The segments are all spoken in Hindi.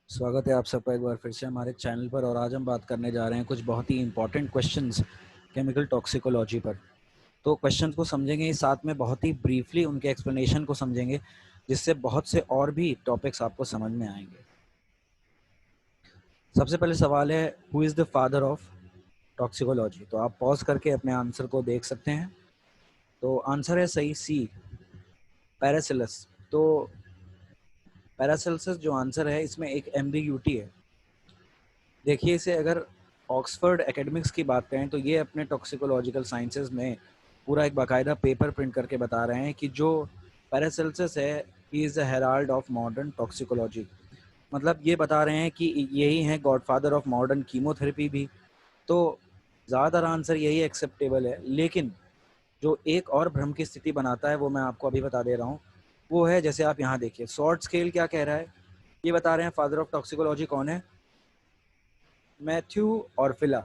स्वागत है आप सबका एक बार फिर से हमारे चैनल पर। और आज हम बात करने जा रहे हैं कुछ बहुत ही इंपॉर्टेंट क्वेश्चंस केमिकल टॉक्सिकोलॉजी पर। तो क्वेश्चंस को समझेंगे, साथ में बहुत ही ब्रीफली उनके एक्सप्लेनेशन को समझेंगे, जिससे बहुत से और भी टॉपिक्स आपको समझ में आएंगे। सबसे पहले सवाल है, who is the father of toxicology? तो आप पॉज करके अपने आंसर को देख सकते हैं। तो आंसर है सही, सी, पैरासिलस। तो पैरासिलस जो आंसर है, इसमें एक एम्बिग्यूटी है। देखिए, इसे अगर ऑक्सफोर्ड एकेडमिक्स की बात करें तो ये अपने टॉक्सिकोलॉजिकल साइंसेज में पूरा एक बाकायदा पेपर प्रिंट करके बता रहे हैं कि जो पैरासेल्सस है, he is the Herald of modern toxicology. मतलब ये बता रहे हैं कि यही है गॉडफादर ऑफ मॉडर्न कीमोथेरेपी भी। तो ज़्यादातर आंसर यही एक्सेप्टेबल है, लेकिन जो एक और भ्रम की स्थिति बनाता है वो मैं आपको अभी बता दे रहा हूँ। वो है, जैसे आप यहाँ देखिए, शॉर्ट स्केल क्या कह रहा है, ये बता रहे हैं फादर ऑफ टॉक्सिकोलॉजी कौन है, मैथ्यू और फिला।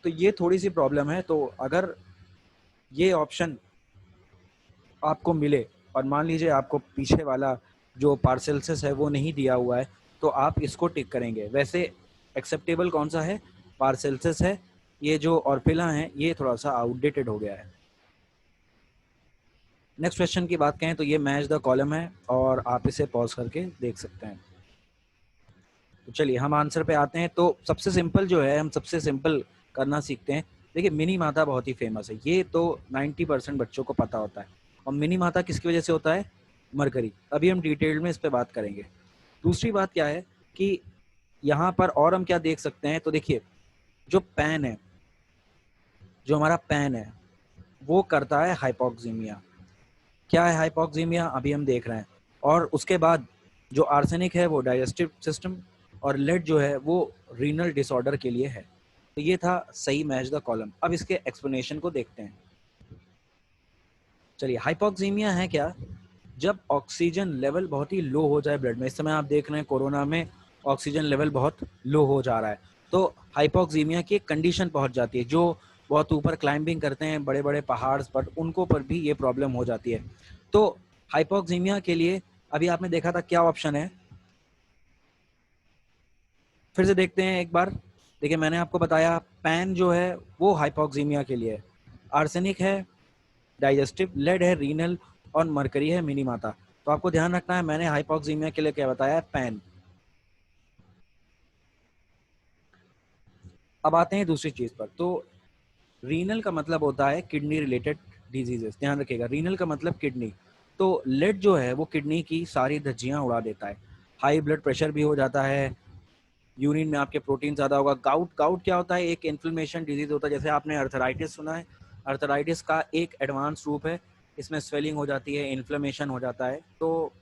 तो ये थोड़ी सी प्रॉब्लम है। तो अगर ये ऑप्शन आपको मिले और मान लीजिए आपको पीछे वाला जो पार्सेल्सिस है वो नहीं दिया हुआ है, तो आप इसको टिक करेंगे। वैसे एक्सेप्टेबल कौन सा है, पार्सेल्सिस है। ये जो ऑर्फिला है ये थोड़ा सा आउटडेटेड हो गया है। नेक्स्ट क्वेश्चन की बात करें तो ये मैच द कॉलम है और आप इसे पॉज करके देख सकते हैं। तो चलिए हम आंसर पे आते हैं। तो सबसे सिंपल जो है, हम सबसे सिंपल करना सीखते हैं। देखिए, मिनी माता बहुत ही फेमस है, ये तो 90% बच्चों को पता होता है। और मिनी माता किसकी वजह से होता है, मरकरी। अभी हम डिटेल में इस पे बात करेंगे। दूसरी बात क्या है कि यहाँ पर और हम क्या देख सकते हैं, तो देखिए जो पैन है, जो हमारा पैन है वो करता है हाइपोक्सीमिया। क्या है हाइपोक्सीमिया, अभी हम देख रहे हैं। और उसके बाद जो आर्सेनिक है वो डाइजेस्टिव सिस्टम, और लेड जो है वो रीनल डिसऑर्डर के लिए है। तो ये था सही मैच द कॉलम। अब इसके एक्सप्लेनेशन को देखते हैं। चलिए, हाइपोक्सीमिया है क्या, जब ऑक्सीजन लेवल बहुत ही लो हो जाए ब्लड में। इस समय आप देख रहे हैं कोरोना में ऑक्सीजन लेवल बहुत लो हो जा रहा है, तो हाइपोक्सीमिया की एक कंडीशन पहुंच जाती है। जो बहुत ऊपर क्लाइंबिंग करते हैं बड़े बड़े पहाड़ पर, उनको पर भी ये प्रॉब्लम हो जाती है। तो हाइपोक्सीमिया के लिए अभी आपने देखा था क्या ऑप्शन है, फिर से देखते हैं एक बार। देखिए, मैंने आपको बताया पैन जो है वो हाइपोक्सीमिया के लिए है, आर्सेनिक है डाइजेस्टिव, लेड है रीनल, और मरकरी है मिनी माता। तो आपको ध्यान रखना है, मैंने हाइपोक्सीमिया के लिए क्या बताया है, पैन। अब आते हैं दूसरी चीज पर। तो रीनल का मतलब होता है किडनी रिलेटेड डिजीजेस, ध्यान रखिएगा, रीनल का मतलब किडनी। तो लेड जो है वो किडनी की सारी धज्जियां उड़ा देता है। हाई ब्लड प्रेशर भी हो जाता है, यूरिन में आपके प्रोटीन ज़्यादा होगा। गाउट, गाउट क्या होता है, एक इन्फ्लेमेशन डिजीज होता है। जैसे आपने अर्थराइटिस सुना है, अर्थराइटिस का एक एडवांस रूप है। इसमें स्वेलिंग हो जाती है, इन्फ्लेमेशन हो जाता है। तो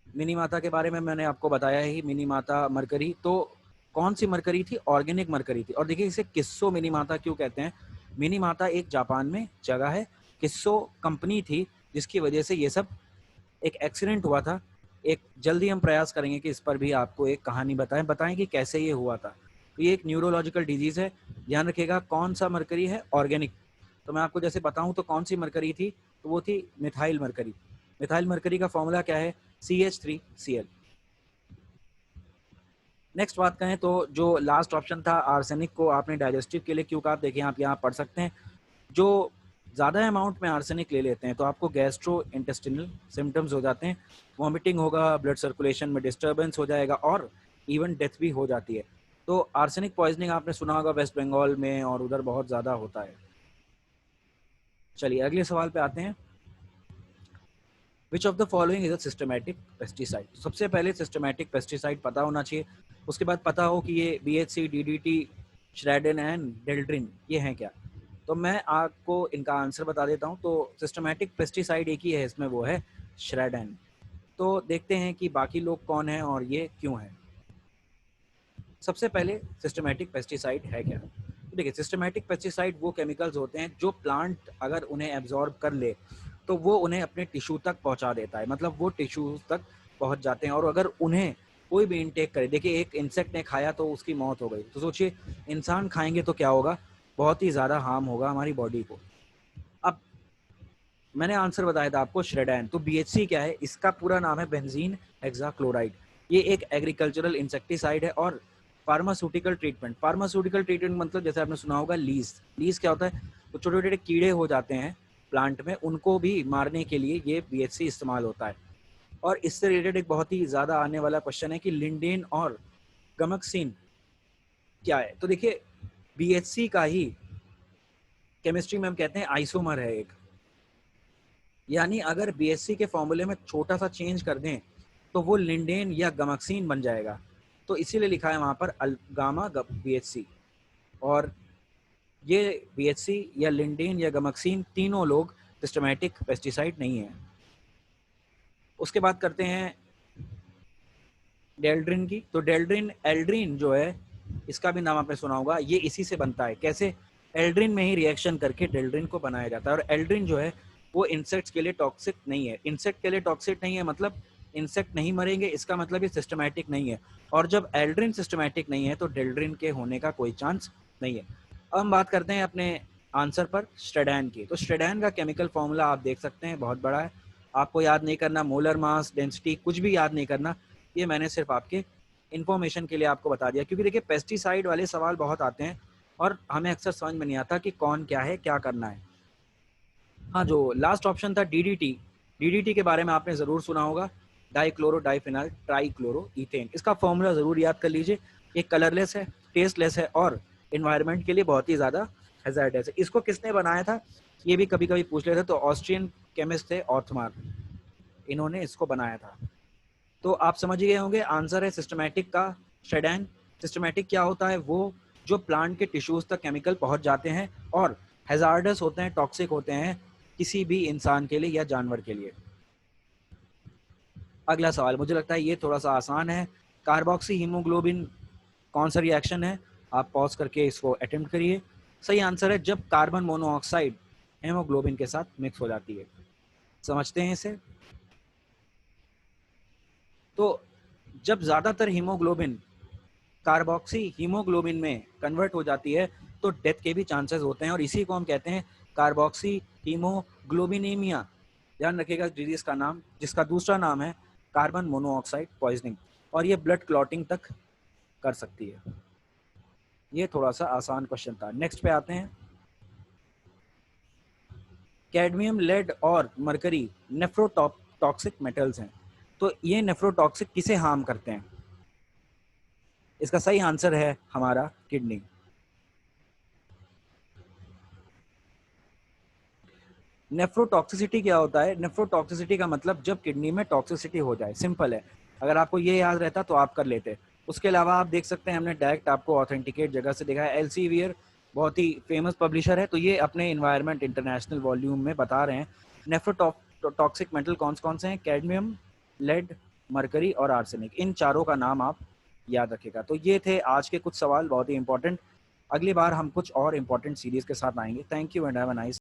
मिनी माता के बारे में मैंने आपको बताया ही, मिनी माता मरकरी। तो कौन सी मरकरी थी, ऑर्गेनिक मरकरी थी। और देखिए, इसे किस्सो मिनी माता क्यों कहते हैं। मिनी माता एक जापान में जगह है, किस्सो कंपनी थी जिसकी वजह से ये सब एक एक्सीडेंट हुआ था। एक जल्दी हम प्रयास करेंगे कि इस पर भी आपको एक कहानी बताएं बताएं कि कैसे ये हुआ था। तो ये एक न्यूरोलॉजिकल डिजीज है, ध्यान रखिएगा। कौन सा मरकरी है, ऑर्गेनिक। तो मैं आपको जैसे बताऊं तो कौन सी मरकरी थी, तो वो थी मिथाइल मरकरी। मिथाइल मरकरी का फॉर्मूला क्या है, CH3Cl। नेक्स्ट बात करें तो जो लास्ट ऑप्शन था आर्सेनिक को आपने डाइजेस्टिव के लिए क्यों कहा, देखिए आप यहाँ पढ़ सकते हैं। जो ज़्यादा अमाउंट में आर्सेनिक ले लेते हैं तो आपको गैस्ट्रो इंटेस्टिनल सिम्टम्स हो जाते हैं, वॉमिटिंग होगा, ब्लड सर्कुलेशन में डिस्टर्बेंस हो जाएगा, और इवन डेथ भी हो जाती है। तो आर्सेनिक पॉइजनिंग आपने सुना होगा वेस्ट बंगाल में, और उधर बहुत ज़्यादा होता है। चलिए अगले सवाल पे आते हैं। Which of the following is a systematic pesticide. सबसे पहले सिस्टमैटिक पेस्टिसाइड पता होना चाहिए, उसके बाद पता हो कि ये BHC, DDT, श्रेडेन एंड डेल्ड्रिन ये हैं क्या। तो मैं आपको इनका आंसर बता देता हूँ। तो सिस्टमैटिक पेस्टिसाइड एक ही है इसमें, वो है श्रेडेन। तो देखते हैं कि बाकी लोग कौन हैं और ये क्यों है। सबसे पहले सिस्टमैटिक पेस्टिसाइड है क्या, तो देखिए सिस्टमैटिक पेस्टिसाइड वो केमिकल्स होते हैं जो प्लांट अगर उन्हें एब्जॉर्ब कर ले तो वो उन्हें अपने टिश्यू तक पहुंचा देता है। मतलब वो टिश्यू तक पहुंच जाते हैं, और अगर उन्हें कोई भी इनटेक करे, देखिए एक इंसेक्ट ने खाया तो उसकी मौत हो गई, तो सोचिए इंसान खाएंगे तो क्या होगा, बहुत ही ज़्यादा हार्म होगा हमारी बॉडी को। अब मैंने आंसर बताया था आपको श्रेडान। तो BHC क्या है, इसका पूरा नाम है बेंजीन हेक्साक्लोराइड। ये एक एग्रीकल्चरल इंसेक्टिसाइड है। और फार्मास्यूटिकल ट्रीटमेंट मतलब जैसे आपने सुना होगा लीज क्या होता है, तो छोटे छोटे कीड़े हो जाते हैं प्लांट में, उनको भी मारने के लिए ये BHC इस्तेमाल होता है। और इससे रिलेटेड एक बहुत ही ज़्यादा आने वाला क्वेश्चन है कि लिंडेन और गमक्सिन क्या है। तो देखिए BHC का ही केमिस्ट्री में हम कहते हैं आइसोमर है एक, यानी अगर BHC के फॉर्मूले में छोटा सा चेंज कर दें तो वो लिंडेन या गमक्सिन बन जाएगा। तो इसीलिए लिखा है वहाँ पर गामा BHC। और ये BHC या लिंडेन या गमक्सिन तीनों लोग सिस्टमैटिक पेस्टिसाइड नहीं है। उसके बाद करते हैं डेल्ड्रिन की। तो एल्ड्रिन जो है, इसका भी नाम आपने सुना होगा, ये इसी से बनता है। कैसे? एल्ड्रिन में ही रिएक्शन करके डेल्ड्रिन को बनाया जाता है। और एल्ड्रिन जो है वो इंसेक्ट्स के लिए टॉक्सिक नहीं है। इंसेक्ट के लिए टॉक्सिक नहीं है मतलब इंसेक्ट नहीं मरेंगे, इसका मतलब ये सिस्टमैटिक नहीं है। और जब एल्ड्रिन सिस्टमैटिक नहीं है तो डेल्ड्रिन के होने का कोई चांस नहीं है। अब हम बात करते हैं अपने आंसर पर स्टेडैन की। तो स्टेडैन का केमिकल फॉर्मूला आप देख सकते हैं, बहुत बड़ा है, आपको याद नहीं करना, मोलर मास, डेंसिटी कुछ भी याद नहीं करना, ये मैंने सिर्फ आपके इन्फॉर्मेशन के लिए आपको बता दिया। क्योंकि देखिए पेस्टिसाइड वाले सवाल बहुत आते हैं और हमें अक्सर समझ में नहीं आता कि कौन क्या है, क्या करना है। हाँ, जो लास्ट ऑप्शन था DDT के बारे में आपने ज़रूर सुना होगा, डाइक्लोरो डाइफिनाइल ट्राइक्लोरो इथेन। इसका फॉर्मूला ज़रूर याद कर लीजिए। ये कलरलेस है, टेस्टलेस है और इन्वायरमेंट के लिए बहुत ही ज़्यादा हैज़ार्डस है। इसको किसने बनाया था ये भी कभी कभी पूछ लेते, तो ऑस्ट्रियन केमिस्ट थे ऑर्थमार, इन्होंने इसको बनाया था। तो आप समझ गए होंगे, आंसर है सिस्टमैटिक का स्टेडैन। सिस्टमैटिक क्या होता है? वो जो प्लांट के टिश्यूज तक केमिकल पहुंच जाते हैं और हैजार्डस होते हैं, टॉक्सिक होते हैं किसी भी इंसान के लिए या जानवर के लिए। अगला सवाल मुझे लगता है ये थोड़ा सा आसान है। कार्बोक्सी हीमोग्लोबिन कौन सा रिएक्शन है? आप पॉज करके इसको अटेम्प्ट करिए। सही आंसर है जब कार्बन मोनोऑक्साइड हेमोग्लोबिन के साथ मिक्स हो जाती है। समझते हैं इसे। तो जब ज़्यादातर हीमोग्लोबिन कार्बोक्सी हीमोग्लोबिन में कन्वर्ट हो जाती है तो डेथ के भी चांसेस होते हैं, और इसी को हम कहते हैं कार्बोक्सी हीमोग्लोबिनेमिया। ध्यान रखिएगा डिजीज का नाम, जिसका दूसरा नाम है कार्बन मोनोऑक्साइड पॉइजनिंग, और ये ब्लड क्लॉटिंग तक कर सकती है। ये थोड़ा सा आसान क्वेश्चन था। नेक्स्ट पे आते हैं। कैडमियम, लेड और मरकरी नेफ्रोटॉक्सिक मेटल्स हैं। तो ये नेफ्रोटॉक्सिक किसे हार्म करते हैं? इसका सही आंसर है हमारा किडनी। नेफ्रोटॉक्सिसिटी क्या होता है? नेफ्रोटॉक्सिसिटी का मतलब जब किडनी में टॉक्सिसिटी हो जाए, सिंपल है। अगर आपको ये याद रहता तो आप कर लेते। उसके अलावा आप देख सकते हैं, हमने डायरेक्ट आपको ऑथेंटिकेट जगह से देखा है। एल्सेवियर बहुत ही फेमस पब्लिशर है, तो ये अपने इन्वायरमेंट इंटरनेशनल वॉल्यूम में बता रहे हैं नेफ्रोटॉक्सिक मेटल कौन से हैं। कैडमियम, लेड, मरकरी और आर्सेनिक, इन चारों का नाम आप याद रखिएगा। तो ये थे आज के कुछ सवाल, बहुत ही इंपॉर्टेंट। अगली बार हम कुछ और इंपॉर्टेंट सीरीज के साथ आएंगे। Thank you and have a nice